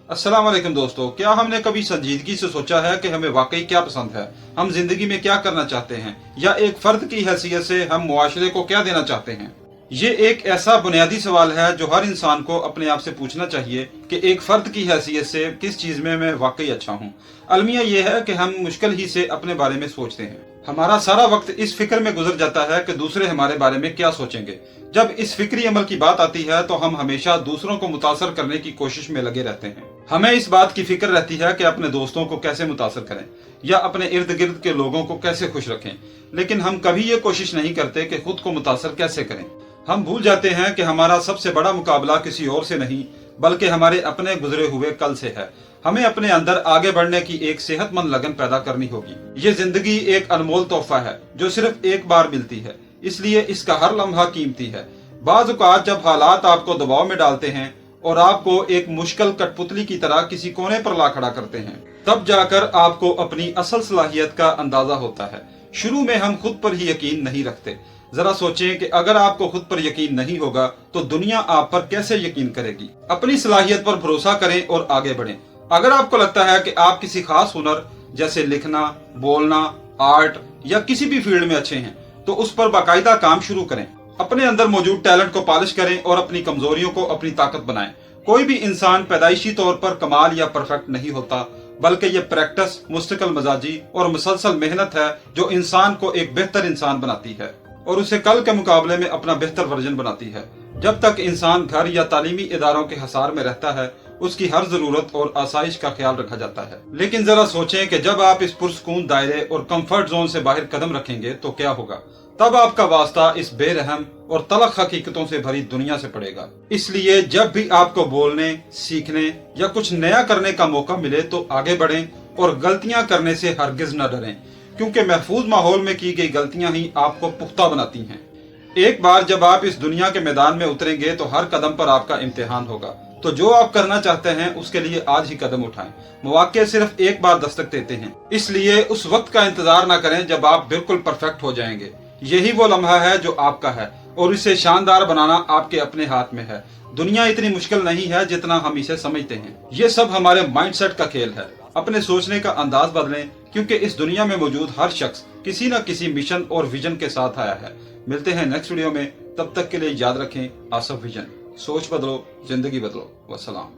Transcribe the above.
अस्सलाम वालेकुम दोस्तों, क्या हमने कभी संजीदगी से सोचा है कि हमें वाकई क्या पसंद है, हम जिंदगी में क्या करना चाहते हैं, या एक फर्द की हैसियत से हम मुआशरे को क्या देना चाहते हैं? ये एक ऐसा बुनियादी सवाल है जो हर इंसान को अपने आप से पूछना चाहिए कि एक फर्द की हैसियत से किस चीज में मैं वाकई अच्छा हूँ। अलमिया ये है कि हम मुश्किल ही से अपने बारे में सोचते हैं। हमारा सारा वक्त इस फिक्र में गुजर जाता है कि दूसरे हमारे बारे में क्या सोचेंगे। जब इस फिक्री अमल की बात आती है तो हम हमेशा दूसरों को मुतासर करने की कोशिश में लगे रहते हैं। हमें इस बात की फिक्र रहती है कि अपने दोस्तों को कैसे मुतासर करें या अपने इर्द गिर्द के लोगों को कैसे खुश रखें, लेकिन हम कभी ये कोशिश नहीं करते कि खुद को मुतासर कैसे करें। हम भूल जाते हैं कि हमारा सबसे बड़ा मुकाबला किसी और से नहीं बल्कि हमारे अपने गुजरे हुए कल से है। हमें अपने अंदर आगे बढ़ने की एक सेहतमंद लगन पैदा करनी होगी। ये जिंदगी एक अनमोल तोहफा है जो सिर्फ एक बार मिलती है, इसलिए इसका हर लम्हा कीमती है। बाज़ औक़ात जब हालात आपको दबाव में डालते हैं और आपको एक मुश्किल कठपुतली की तरह किसी कोने पर ला खड़ा करते हैं, तब जाकर आपको अपनी असल सलाहियत का अंदाजा होता है। शुरू में हम खुद पर ही यकीन नहीं रखते। जरा सोचें कि अगर आपको खुद पर यकीन नहीं होगा तो दुनिया आप पर कैसे यकीन करेगी। अपनी सलाहियत पर भरोसा करें और आगे बढ़ें। अगर आपको लगता है कि आप किसी खास हुनर जैसे लिखना, बोलना, आर्ट या किसी भी फील्ड में अच्छे हैं तो उस पर बाकायदा काम शुरू करें। अपने अंदर मौजूद टैलेंट को पॉलिश करें और अपनी कमजोरियों को अपनी ताकत बनाएं। कोई भी इंसान पैदाइशी तौर पर कमाल या परफेक्ट नहीं होता, बल्कि ये प्रैक्टिस, मुस्तकिल मजाजी और मुसलसल मेहनत है जो इंसान को एक बेहतर इंसान बनाती है और उसे कल के मुकाबले में अपना बेहतर वर्जन बनाती है। जब तक इंसान घर या तालीमी इदारों के हसार में रहता है उसकी हर जरूरत और आसाइश का ख्याल रखा जाता है, लेकिन जरा सोचें कि जब आप इस पुरसकून दायरे और कंफर्ट जोन से बाहर कदम रखेंगे तो क्या होगा। तब आपका वास्ता इस बेरहम और तलख हकीकतों से भरी दुनिया से पड़ेगा। इसलिए जब भी आपको बोलने, सीखने या कुछ नया करने का मौका मिले तो आगे बढ़ें और गलतियां करने से हरगिज न डरें, क्योंकि महफूज माहौल में की गई गलतियां ही आपको पुख्ता बनाती हैं। एक बार जब आप इस दुनिया के मैदान में उतरेंगे तो हर कदम पर आपका इम्तिहान होगा। तो जो आप करना चाहते हैं उसके लिए आज ही कदम उठाएं। मौके सिर्फ एक बार दस्तक देते हैं, इसलिए उस वक्त का इंतजार न करें जब आप बिल्कुल परफेक्ट हो जाएंगे। यही वो लम्हा है जो आपका है और इसे शानदार बनाना आपके अपने हाथ में है। दुनिया इतनी मुश्किल नहीं है जितना हम इसे समझते हैं। ये सब हमारे माइंडसेट का खेल है। अपने सोचने का अंदाज बदलें, क्योंकि इस दुनिया में मौजूद हर शख्स किसी न किसी मिशन और विजन के साथ आया है। मिलते हैं नेक्स्ट वीडियो में, तब तक के लिए याद रखें आसफ विजन। सोच बदलो, जिंदगी बदलो। वस्सलाम।